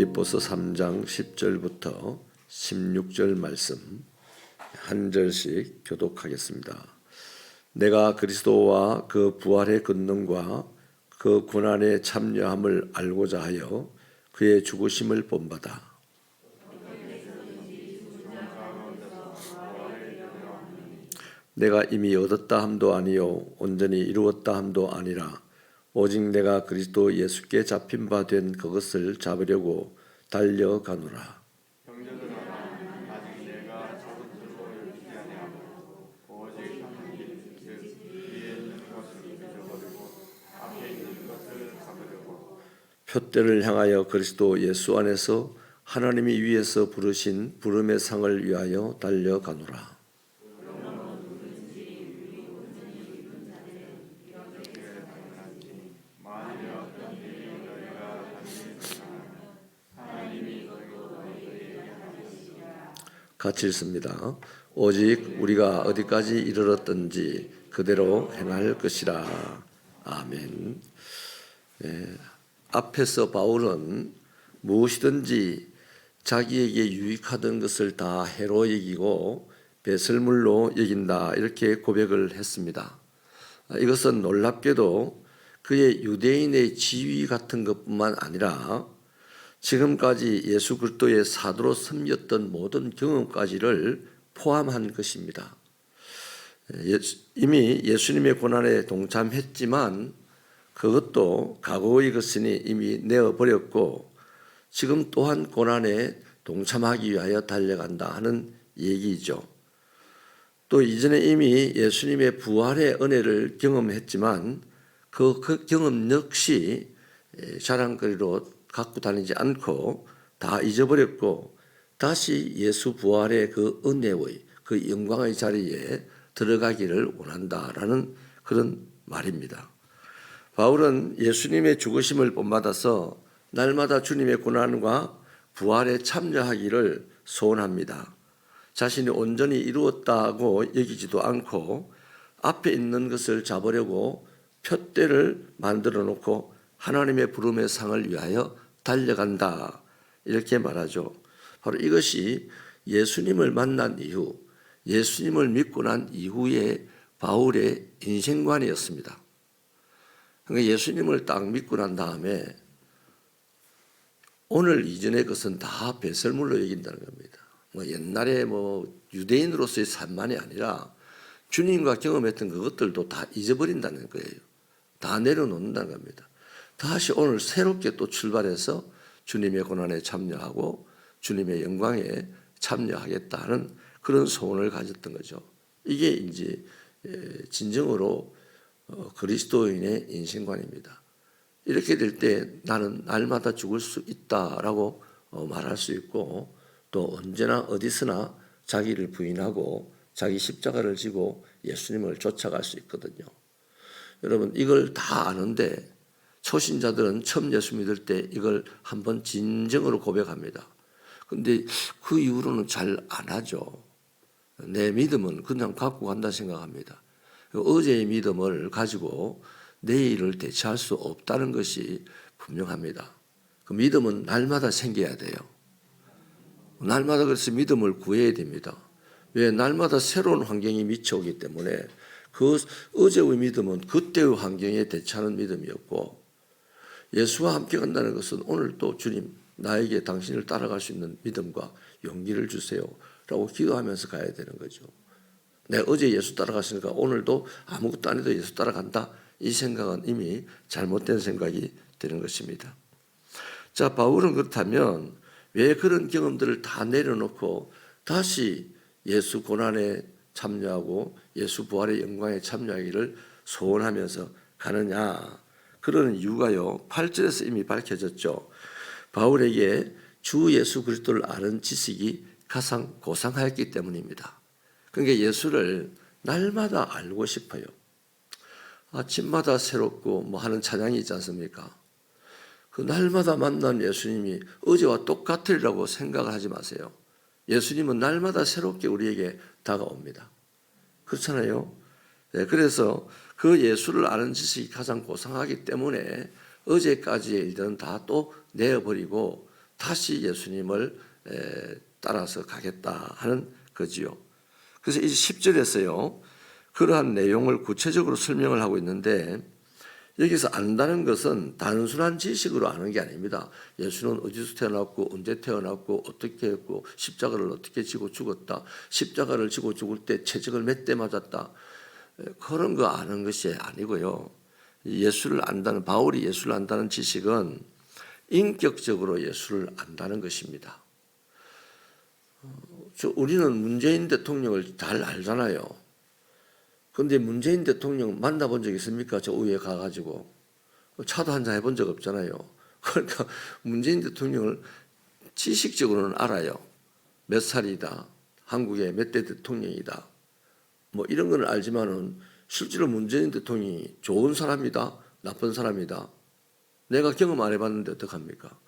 빌립보서 3장 10절부터 16절 말씀 한 절씩 교독하겠습니다. 내가 그리스도와 그 부활의 권능과 그 고난에 참여함을 알고자 하여 그의 죽으심을 본받아 내가 이미 얻었다 함도 아니요 온전히 이루었다 함도 아니라 오직 내가 그리스도 예수께 잡힌 바 된 그것을 잡으려고 달려가노라. 형제들아, 아직 내가 잡은 줄로 여기지 아니하고 오직 한 길, 즉 위에 있는 것을 잊어버리고 앞에 있는 것을 잡으려고 표대를 향하여 그리스도 예수 안에서 하나님이 위에서 부르신 부름의 상을 위하여 달려가노라. 같이 읽습니다. 오직 우리가 어디까지 이르렀든지 그대로 행할 것이라. 아멘. 앞에서 바울은 무엇이든지 자기에게 유익하던 것을 다 해로 여기고 배설물로 여긴다 이렇게 고백을 했습니다. 이것은 놀랍게도 그의 유대인의 지위 같은 것뿐만 아니라 지금까지 예수 그리스도의 사도로 섬겼던 모든 경험까지를 포함한 것입니다. 이미 예수님의 고난에 동참했지만 그것도 과거의 것이니 이미 내어버렸고 지금 또한 고난에 동참하기 위하여 달려간다 하는 얘기죠. 또 이전에 이미 예수님의 부활의 은혜를 경험했지만 그 경험 역시 자랑거리로 갖고 다니지 않고 다 잊어버렸고 다시 예수 부활의 그 은혜의 그 영광의 자리에 들어가기를 원한다라는 그런 말입니다. 바울은 예수님의 죽으심을 본받아서 날마다 주님의 고난과 부활에 참여하기를 소원합니다. 자신이 온전히 이루었다고 여기지도 않고 앞에 있는 것을 잡으려고 표대를 만들어 놓고 하나님의 부름의 상을 위하여 달려간다 이렇게 말하죠. 바로 이것이 예수님을 만난 이후 예수님을 믿고 난 이후의 바울의 인생관이었습니다. 그러니까 예수님을 딱 믿고 난 다음에 오늘 이전의 것은 다 배설물로 여긴다는 겁니다. 옛날에 유대인으로서의 삶만이 아니라 주님과 경험했던 그것들도 다 잊어버린다는 거예요. 다 내려놓는다는 겁니다. 다시 오늘 새롭게 또 출발해서 주님의 고난에 참여하고 주님의 영광에 참여하겠다는 그런 소원을 가졌던 거죠. 이게 이제 진정으로 그리스도인의 인생관입니다. 이렇게 될 때 나는 날마다 죽을 수 있다라고 말할 수 있고 또 언제나 어디서나 자기를 부인하고 자기 십자가를 지고 예수님을 쫓아갈 수 있거든요. 여러분 이걸 다 아는데 초신자들은 처음 예수 믿을 때 이걸 한번 진정으로 고백합니다. 그런데 그 이후로는 잘 안 하죠. 내 믿음은 그냥 갖고 간다 생각합니다. 어제의 믿음을 가지고 내일을 대체할 수 없다는 것이 분명합니다. 그 믿음은 날마다 생겨야 돼요. 날마다 그래서 믿음을 구해야 됩니다. 왜? 날마다 새로운 환경이 미쳐오기 때문에 그 어제의 믿음은 그때의 환경에 대처하는 믿음이었고 예수와 함께 간다는 것은 오늘 또 주님 나에게 당신을 따라갈 수 있는 믿음과 용기를 주세요 라고 기도하면서 가야 되는 거죠. 내가 어제 예수 따라갔으니까 오늘도 아무것도 안 해도 예수 따라간다 이 생각은 이미 잘못된 생각이 되는 것입니다. 자, 바울은 그렇다면 왜 그런 경험들을 다 내려놓고 다시 예수 고난에 참여하고 예수 부활의 영광에 참여하기를 소원하면서 가느냐? 그런 이유가요. 8절에서 이미 밝혀졌죠. 바울에게 주 예수 그리스도를 아는 지식이 가장 고상하였기 때문입니다. 그러니까 예수를 날마다 알고 싶어요. 아침마다 새롭고 하는 찬양이 있지 않습니까? 그 날마다 만난 예수님이 어제와 똑같으리라고 생각을 하지 마세요. 예수님은 날마다 새롭게 우리에게 다가옵니다. 그렇잖아요. 네, 그래서 그 예수를 아는 지식이 가장 고상하기 때문에 어제까지의 일들은 다 또 내어버리고 다시 예수님을 따라서 가겠다 하는 거지요. 그래서 이 10절에서요. 그러한 내용을 구체적으로 설명을 하고 있는데 여기서 안다는 것은 단순한 지식으로 아는 게 아닙니다. 예수는 어디서 태어났고 언제 태어났고 어떻게 했고 십자가를 어떻게 지고 죽었다. 십자가를 지고 죽을 때 채찍을 몇 대 맞았다. 그런 거 아는 것이 아니고요. 예수를 안다는 바울이 예수를 안다는 지식은 인격적으로 예수를 안다는 것입니다. 우리는 문재인 대통령을 잘 알잖아요. 그런데 문재인 대통령 만나본 적 있습니까? 저 위에 가가지고 차도 한잔 해본 적 없잖아요. 그러니까 문재인 대통령을 지식적으로는 알아요. 몇 살이다, 한국의 몇 대 대통령이다, 뭐 이런 건 알지만은 실제로 문재인 대통령이 좋은 사람이다, 나쁜 사람이다, 내가 경험 안 해봤는데 어떡합니까?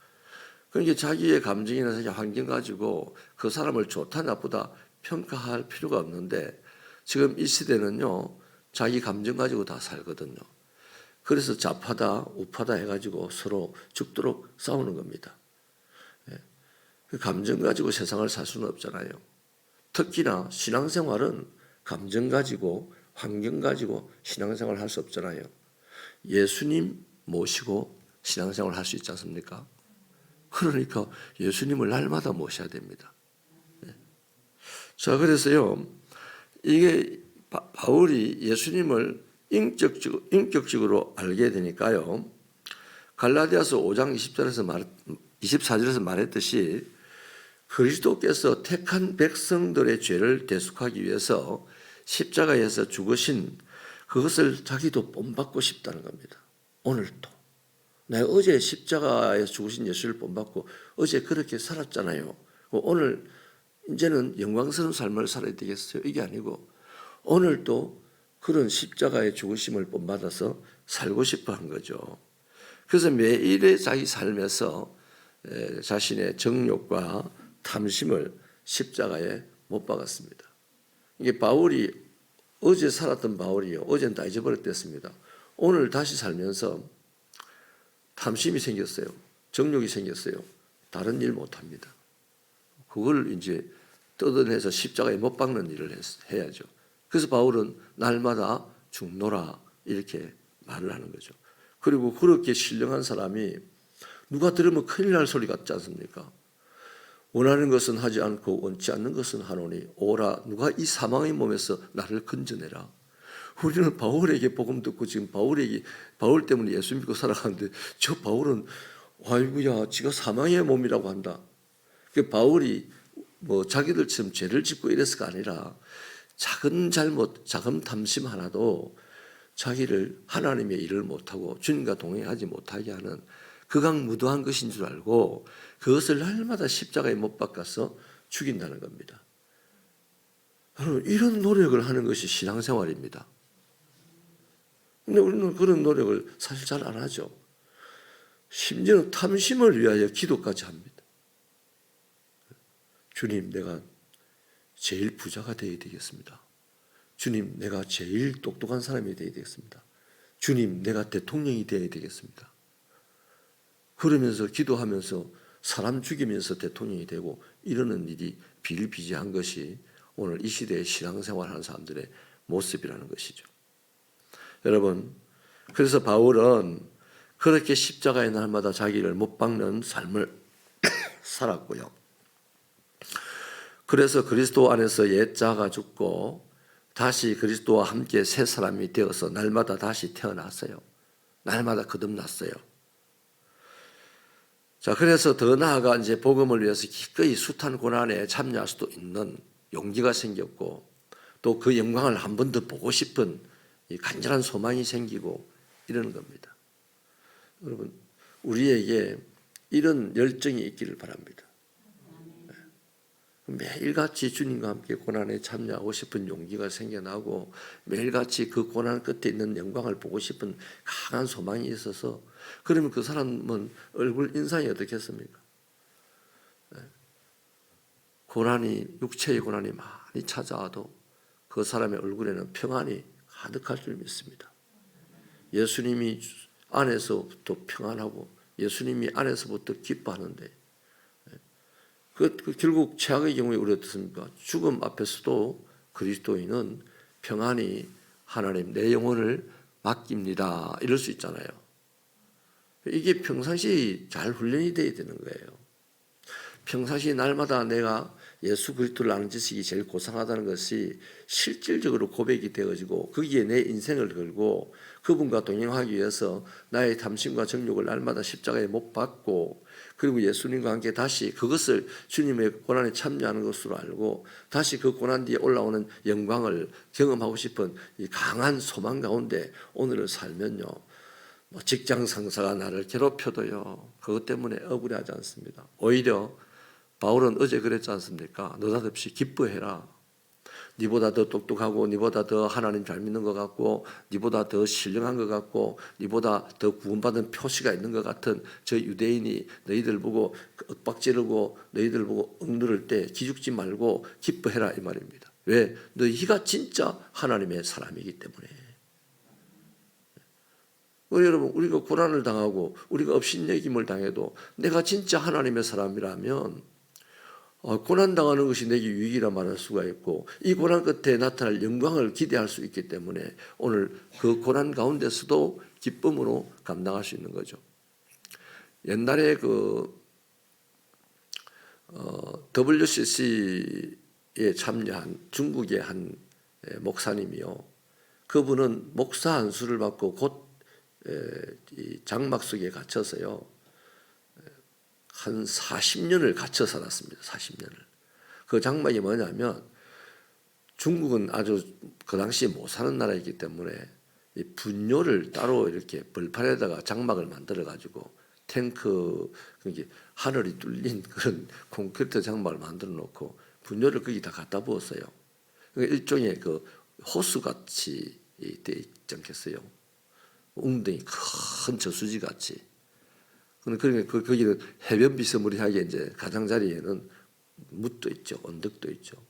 그러니까 자기의 감정이나 자기 환경 가지고 그 사람을 좋다 나쁘다 평가할 필요가 없는데 지금 이 시대는요 자기 감정 가지고 다 살거든요. 그래서 좌파다 우파다 해가지고 서로 죽도록 싸우는 겁니다. 그 감정 가지고 세상을 살 수는 없잖아요. 특히나 신앙생활은 감정 가지고 환경 가지고 신앙생활을 할 수 없잖아요. 예수님 모시고 신앙생활을 할 수 있지 않습니까? 그러니까 예수님을 날마다 모셔야 됩니다. 자, 그래서요, 이게 바울이 예수님을 인격적으로 알게 되니까요, 갈라디아서 5장 24절에서 말했듯이 그리스도께서 택한 백성들의 죄를 대속하기 위해서 십자가에서 죽으신 그것을 자기도 본받고 싶다는 겁니다. 오늘도. 내가 어제 십자가에서 죽으신 예수를 본받고 어제 그렇게 살았잖아요. 오늘 이제는 영광스러운 삶을 살아야 되겠어요? 이게 아니고 오늘도 그런 십자가의 죽으심을 본받아서 살고 싶어 한 거죠. 그래서 매일의 자기 삶에서 자신의 정욕과 탐심을 십자가에 못 박았습니다. 이게 바울이 어제 살았던 바울이요. 어제는 다 잊어버렸댔습니다. 오늘 다시 살면서 탐심이 생겼어요. 정욕이 생겼어요. 다른 일 못합니다. 그걸 이제 뜯어내서 십자가에 못 박는 일을 해야죠. 그래서 바울은 날마다 죽노라 이렇게 말을 하는 거죠. 그리고 그렇게 신령한 사람이 누가 들으면 큰일 날 소리 같지 않습니까? 원하는 것은 하지 않고 원치 않는 것은 하노니 오라 누가 이 사망의 몸에서 나를 건져내라. 우리는 바울에게 복음 듣고 지금 바울 때문에 예수 믿고 살아가는데 저 바울은 아이고야 지가 사망의 몸이라고 한다. 그 바울이 뭐 자기들처럼 죄를 짓고 이래서가 아니라 작은 잘못, 작은 탐심 하나도 자기를 하나님의 일을 못하고 주님과 동행하지 못하게 하는 극악무도한 것인 줄 알고 그것을 날마다 십자가에 못 박아서 죽인다는 겁니다. 여러분 이런 노력을 하는 것이 신앙생활입니다. 근데 우리는 그런 노력을 사실 잘 안 하죠. 심지어는 탐심을 위하여 기도까지 합니다. 주님 내가 제일 부자가 되어야 되겠습니다. 주님 내가 제일 똑똑한 사람이 되어야 되겠습니다. 주님 내가 대통령이 되어야 되겠습니다. 그러면서 기도하면서 사람 죽이면서 대통령이 되고 이러는 일이 비일비재한 것이 오늘 이 시대의 신앙생활하는 사람들의 모습이라는 것이죠. 여러분 그래서 바울은 그렇게 십자가의 날마다 자기를 못 박는 삶을 살았고요. 그래서 그리스도 안에서 옛 자가 죽고 다시 그리스도와 함께 새 사람이 되어서 날마다 다시 태어났어요. 날마다 거듭났어요. 자, 그래서 더 나아가 이제 복음을 위해서 기꺼이 숱한 고난에 참여할 수도 있는 용기가 생겼고 또 그 영광을 한 번 더 보고 싶은 이 간절한 소망이 생기고 이러는 겁니다. 여러분, 우리에게 이런 열정이 있기를 바랍니다. 매일같이 주님과 함께 고난에 참여하고 싶은 용기가 생겨나고 매일같이 그 고난 끝에 있는 영광을 보고 싶은 강한 소망이 있어서 그러면 그 사람은 얼굴 인상이 어떻겠습니까? 고난이 육체의 고난이 많이 찾아와도 그 사람의 얼굴에는 평안이 가득할 줄 믿습니다. 예수님이 안에서부터 평안하고 예수님이 안에서부터 기뻐하는데 결국 최악의 경우에 우리 어떻습니까? 죽음 앞에서도 그리스도인은 평안히 하나님 내 영혼을 맡깁니다. 이럴 수 있잖아요. 이게 평상시 잘 훈련이 돼야 되는 거예요. 평상시 날마다 내가 예수 그리스도를 아는 지식이 제일 고상하다는 것이 실질적으로 고백이 되어지고 거기에 내 인생을 걸고 그분과 동행하기 위해서 나의 탐심과 정욕을 날마다 십자가에 못 박고 그리고 예수님과 함께 다시 그것을 주님의 고난에 참여하는 것으로 알고 다시 그 고난 뒤에 올라오는 영광을 경험하고 싶은 이 강한 소망 가운데 오늘을 살면요. 직장 상사가 나를 괴롭혀도요. 그것 때문에 억울해하지 않습니다. 오히려 바울은 어제 그랬지 않습니까? 느닷없이 기뻐해라. 니보다 더 똑똑하고 니보다 더 하나님 잘 믿는 것 같고 니보다 더 신령한 것 같고 니보다 더 구원받은 표시가 있는 것 같은 저 유대인이 너희들 보고 윽박지르고 너희들 보고 억누를 때 기죽지 말고 기뻐해라 이 말입니다. 왜? 너희가 진짜 하나님의 사람이기 때문에. 여러분 우리가 고난을 당하고 우리가 업신여김을 당해도 내가 진짜 하나님의 사람이라면 고난당하는 것이 내게 유익이라 말할 수가 있고 이 고난 끝에 나타날 영광을 기대할 수 있기 때문에 오늘 그 고난 가운데서도 기쁨으로 감당할 수 있는 거죠. 옛날에 WCC에 참여한 중국의 한 목사님이요. 그분은 목사 안수를 받고 곧 장막 속에 갇혀서요. 한 40년을 갇혀 살았습니다. 40년을. 그 장막이 뭐냐면 중국은 아주 그 당시에 못 사는 나라이기 때문에 이 분뇨를 따로 이렇게 벌판에다가 장막을 만들어 가지고 탱크 하늘이 뚫린 그런 콘크리트 장막을 만들어 놓고 분뇨를 거기 다 갖다 부었어요. 그러니까 일종의 그 호수같이 돼 있지 않겠어요? 웅덩이 큰 저수지 같이. 그러니까 거기는 해변 비스무리하게 이제 가장자리에는 묻도 있죠, 언덕도 있죠.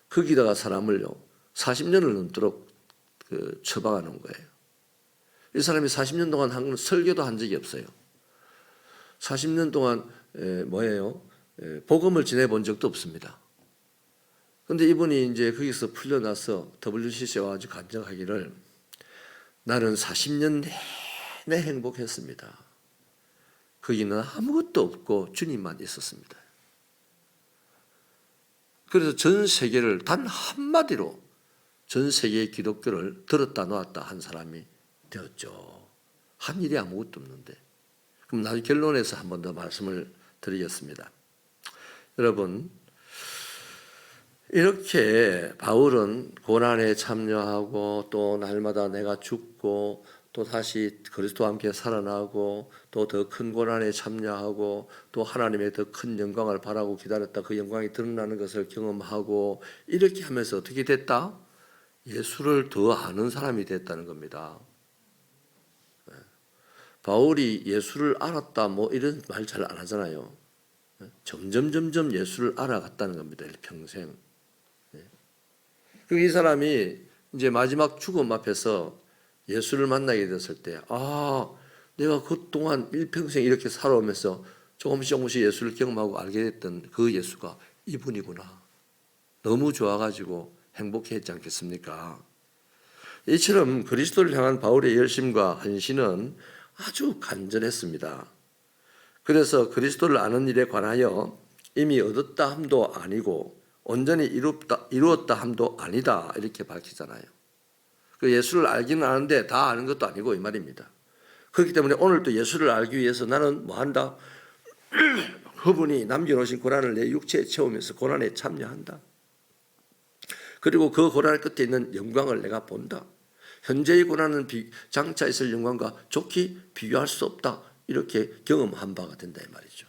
거기다가 사람을요 40년을 넘도록 처박아 놓은 거예요. 이 사람이 40년 동안 한 설교도 한 적이 없어요. 40년 동안 복음을 전해본 적도 없습니다. 그런데 이분이 이제 거기서 풀려나서 WCC에 와가지고 간증하기를 나는 40년 내내 행복했습니다. 거기는 아무것도 없고 주님만 있었습니다. 그래서 전 세계를 단 한마디로 전 세계의 기독교를 들었다 놨다 한 사람이 되었죠. 한 일이 아무것도 없는데. 그럼 나중에 결론에서 한 번 더 말씀을 드리겠습니다. 여러분 이렇게 바울은 고난에 참여하고 또 날마다 내가 죽고 또 다시 그리스도와 함께 살아나고 또 더 큰 고난에 참여하고 또 하나님의 더 큰 영광을 바라고 기다렸다 그 영광이 드러나는 것을 경험하고 이렇게 하면서 어떻게 됐다? 예수를 더 아는 사람이 됐다는 겁니다. 바울이 예수를 알았다 뭐 이런 말 잘 안 하잖아요. 점점 예수를 알아갔다는 겁니다. 평생. 이 사람이 이제 마지막 죽음 앞에서 예수를 만나게 됐을 때, 내가 그동안 일평생 이렇게 살아오면서 조금씩 예수를 경험하고 알게 됐던 그 예수가 이분이구나. 너무 좋아가지고 행복했지 않겠습니까? 이처럼 그리스도를 향한 바울의 열심과 헌신은 아주 간절했습니다. 그래서 그리스도를 아는 일에 관하여 이미 얻었다 함도 아니고 온전히 이루었다 함도 아니다 이렇게 밝히잖아요. 예수를 알기는 아는데 다 아는 것도 아니고 이 말입니다. 그렇기 때문에 오늘도 예수를 알기 위해서 나는 뭐 한다? 그분이 남겨놓으신 고난을 내 육체에 채우면서 고난에 참여한다. 그리고 그 고난 끝에 있는 영광을 내가 본다. 현재의 고난은 장차 있을 영광과 좋게 비교할 수 없다. 이렇게 경험한 바가 된다 이 말이죠.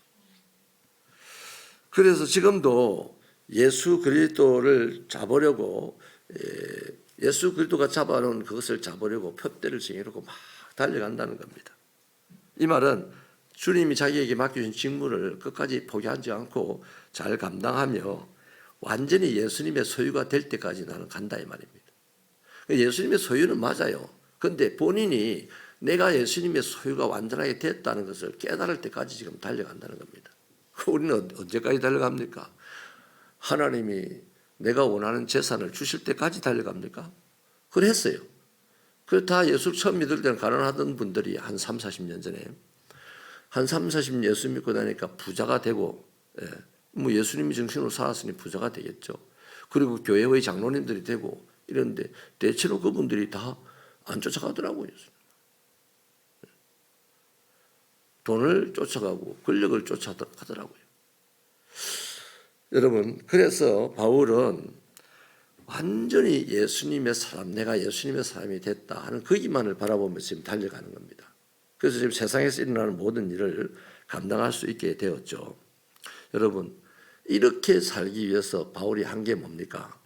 그래서 지금도 예수 그리스도를 잡으려고 예수 그리스도가 잡아놓은 그것을 잡으려고 표대를 정해놓고 막 달려간다는 겁니다. 이 말은 주님이 자기에게 맡겨준 직무를 끝까지 포기하지 않고 잘 감당하며 완전히 예수님의 소유가 될 때까지 나는 간다 이 말입니다. 예수님의 소유는 맞아요. 그런데 본인이 내가 예수님의 소유가 완전하게 됐다는 것을 깨달을 때까지 지금 달려간다는 겁니다. 우리는 언제까지 달려갑니까? 하나님이 내가 원하는 재산을 주실 때까지 달려갑니까? 그랬어요. 그 다 예수를 처음 믿을 때는 가난하던 분들이 한 3, 40년 전에 한 3, 40년 예수 믿고 나니까 부자가 되고, 뭐 예수님이 정신으로 살았으니 부자가 되겠죠. 그리고 교회의 장로님들이 되고 이런데 대체로 그분들이 다 안 쫓아가더라고요. 돈을 쫓아가고 권력을 쫓아가더라고요. 여러분, 그래서 바울은 완전히 예수님의 사람, 내가 예수님의 사람이 됐다 하는 거기만을 바라보면서 지금 달려가는 겁니다. 그래서 지금 세상에서 일어나는 모든 일을 감당할 수 있게 되었죠. 여러분, 이렇게 살기 위해서 바울이 한 게 뭡니까?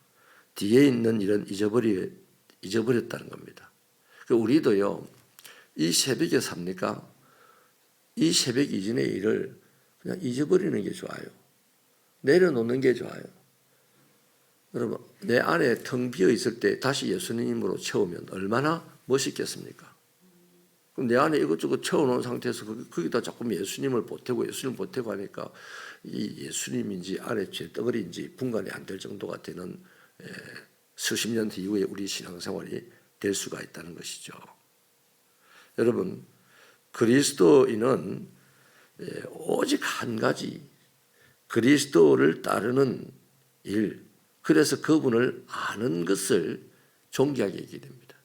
뒤에 있는 일은 잊어버렸다는 겁니다. 우리도요, 이 새벽에 삽니까? 이 새벽 이전의 일을 그냥 잊어버리는 게 좋아요. 내려놓는 게 좋아요. 여러분, 내 안에 텅 비어 있을 때 다시 예수님으로 채우면 얼마나 멋있겠습니까? 그럼 내 안에 이것저것 채워놓은 상태에서 거기다 자꾸 예수님을 보태고 하니까 이 예수님인지 안에 죄덩어리인지 분간이 안 될 정도가 되는 수십 년 이후에 우리 신앙생활이 될 수가 있다는 것이죠. 여러분, 그리스도인은 오직 한 가지, 그리스도를 따르는 일, 그래서 그분을 아는 것을 존귀하게 얘기해 됩니다.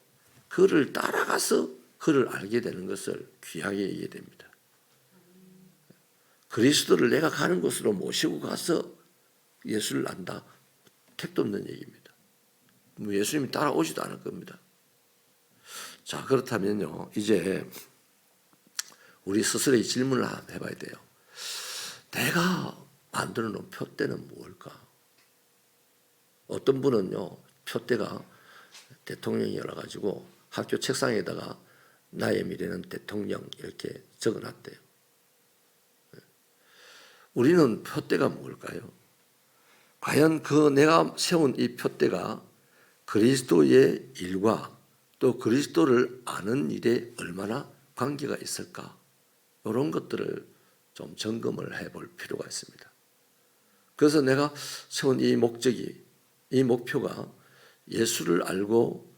그를 따라가서 그를 알게 되는 것을 귀하게 얘기해 됩니다. 그리스도를 내가 가는 곳으로 모시고 가서 예수를 안다. 택도 없는 얘기입니다. 예수님이 따라오지도 않을 겁니다. 자, 그렇다면요, 이제 우리 스스로의 질문을 해봐야 돼요. 내가 만들어 놓은 표대는 무엇일까? 어떤 분은요, 표대가 대통령이라 가지고 학교 책상에다가 나의 미래는 대통령 이렇게 적어놨대요. 우리는 표대가 뭘까요? 과연 그 내가 세운 이 표대가 그리스도의 일과 또 그리스도를 아는 일에 얼마나 관계가 있을까? 이런 것들을 좀 점검을 해볼 필요가 있습니다. 그래서 내가 세운 이 목적이, 이 목표가 예수를 알고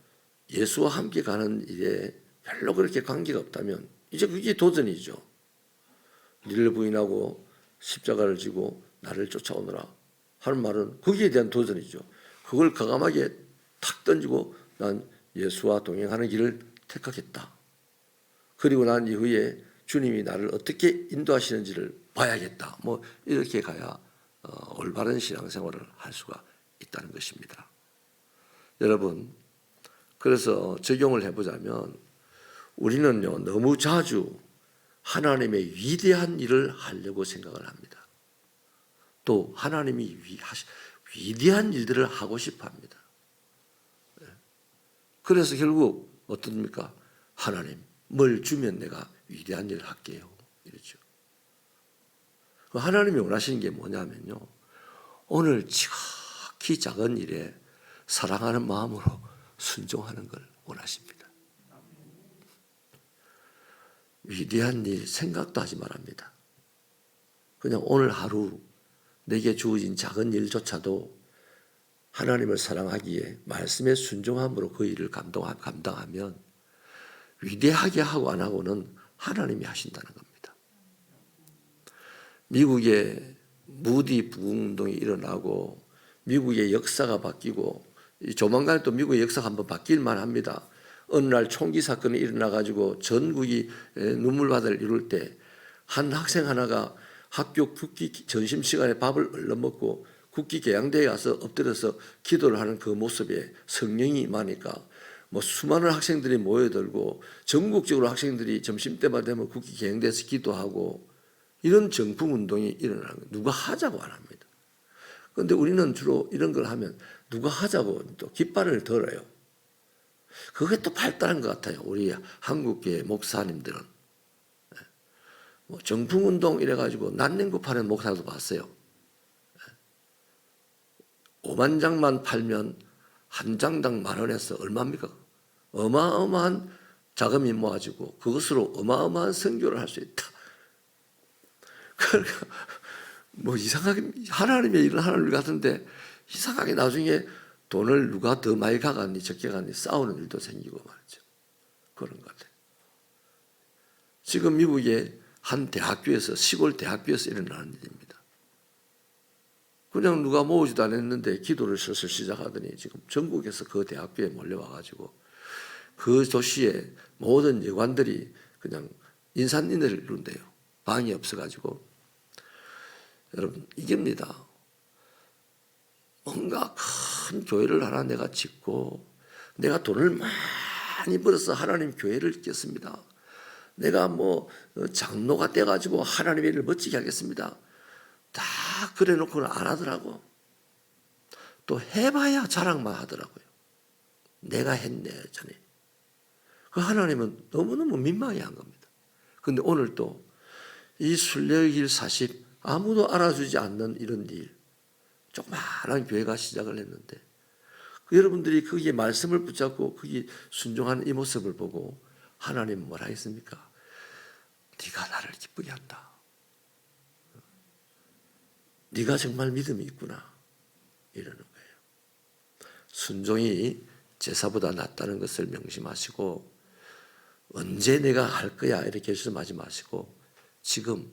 예수와 함께 가는 일에 별로 그렇게 관계가 없다면 이제 그게 도전이죠. 니를 부인하고 십자가를 지고 나를 쫓아오너라 하는 말은 거기에 대한 도전이죠. 그걸 과감하게 탁 던지고 난 예수와 동행하는 길을 택하겠다. 그리고 난 이후에 주님이 나를 어떻게 인도하시는지를 봐야겠다. 뭐 이렇게 가야 올바른 신앙생활을 할 수가 있다는 것입니다. 여러분, 그래서 적용을 해보자면 우리는요, 너무 자주 하나님의 위대한 일을 하려고 생각을 합니다. 또 하나님이 위대한 일들을 하고 싶어 합니다. 그래서 결국 어떻습니까? 하나님, 뭘 주면 내가 위대한 일을 할게요. 이렇죠. 하나님이 원하시는 게 뭐냐면요, 오늘 지극히 작은 일에 사랑하는 마음으로 순종하는 걸 원하십니다. 위대한 일 생각도 하지 말합니다. 그냥 오늘 하루 내게 주어진 작은 일조차도 하나님을 사랑하기에 말씀에 순종함으로 그 일을 감당하면 위대하게 하고 안 하고는 하나님이 하신다는 겁니다. 미국의 무디 부흥운동이 일어나고 미국의 역사가 바뀌고 조만간 또 미국의 역사가 한번 바뀔만 합니다. 어느 날 총기 사건이 일어나가지고 전국이 눈물바다를 이룰 때 한 학생 하나가 학교 국기 점심시간에 밥을 얼른 먹고 국기 개양대에 가서 엎드려서 기도를 하는 그 모습에 성령이 임하니까 뭐 수많은 학생들이 모여들고 전국적으로 학생들이 점심때만 되면 국기 개양대에서 기도하고 이런 정풍운동이 일어나는 거예요. 누가 하자고 안 합니다. 그런데 우리는 주로 이런 걸 하면 누가 하자고 또 깃발을 들어요. 그게 또 발달한 것 같아요. 우리 한국계 목사님들은. 뭐 정풍운동 이래가지고 난닝구 파는 목사도 봤어요. 5만 장만 팔면 한 장당 10,000원에서 얼마입니까? 어마어마한 자금이 모아지고 그것으로 어마어마한 선교를 할 수 있다. 그러니까 뭐 이상하게 하나님의 일은 하나님 같은데 이상하게 나중에 돈을 누가 더 많이 가갔니 적게 가니 싸우는 일도 생기고 말이죠. 그런 것 같아요. 지금 미국의 한 대학교에서 시골 대학교에서 일어나는 일입니다. 그냥 누가 모으지도 않았는데 기도를 슬슬 시작하더니 지금 전국에서 그 대학교에 몰려와가지고 그 도시의 모든 여관들이 그냥 인산인해를 이룬대요. 방이 없어가지고. 여러분 이깁니다. 뭔가 큰 교회를 하나 내가 짓고 내가 돈을 많이 벌어서 하나님 교회를 짓겠습니다. 내가 뭐 장로가 돼가지고 하나님의 일을 멋지게 하겠습니다. 다 그래놓고는 안 하더라고. 또 해봐야 자랑만 하더라고요. 내가 했네 전에. 그 하나님은 너무너무 민망해한 겁니다. 그런데 오늘 또 이 순례의 길 40 아무도 알아주지 않는 이런 일, 조그마한 교회가 시작을 했는데 여러분들이 거기에 말씀을 붙잡고 거기 순종하는 이 모습을 보고 하나님은 뭐라 했습니까? 네가 나를 기쁘게 한다. 네가 정말 믿음이 있구나. 이러는 거예요. 순종이 제사보다 낫다는 것을 명심하시고 언제 내가 할 거야 이렇게 결심하지 마시고 지금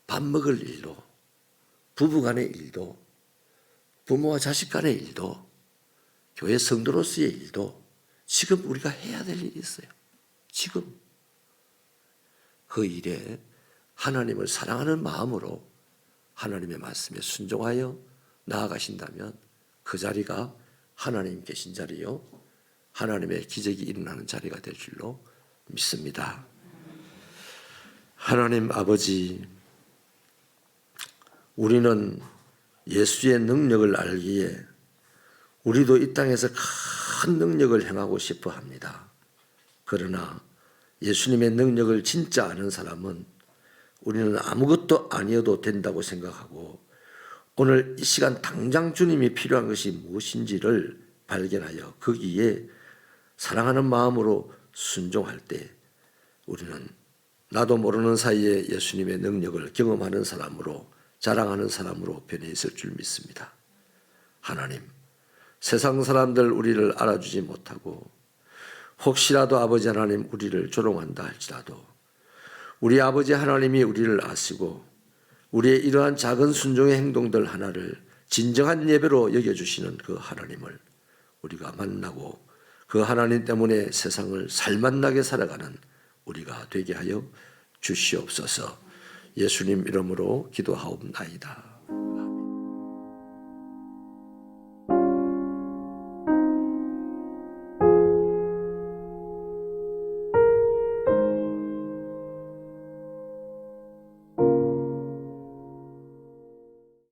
밥 먹을 일도 부부 간의 일도 부모와 자식 간의 일도 교회 성도로서의 일도 지금 우리가 해야 될 일이 있어요. 지금 그 일에 하나님을 사랑하는 마음으로 하나님의 말씀에 순종하여 나아가신다면 그 자리가 하나님 계신 자리요 하나님의 기적이 일어나는 자리가 될 줄로 믿습니다. 하나님 아버지, 우리는 예수의 능력을 알기에 우리도 이 땅에서 큰 능력을 행하고 싶어 합니다. 그러나 예수님의 능력을 진짜 아는 사람은 우리는 아무것도 아니어도 된다고 생각하고 오늘 이 시간 당장 주님이 필요한 것이 무엇인지를 발견하여 거기에 사랑하는 마음으로 순종할 때 우리는 나도 모르는 사이에 예수님의 능력을 경험하는 사람으로 자랑하는 사람으로 변해 있을 줄 믿습니다. 하나님, 세상 사람들 우리를 알아주지 못하고 혹시라도 아버지 하나님 우리를 조롱한다 할지라도 우리 아버지 하나님이 우리를 아시고 우리의 이러한 작은 순종의 행동들 하나를 진정한 예배로 여겨주시는 그 하나님을 우리가 만나고 그 하나님 때문에 세상을 살맛나게 살아가는 우리가 되게 하여 주시옵소서. 예수님 이름으로 기도하옵나이다.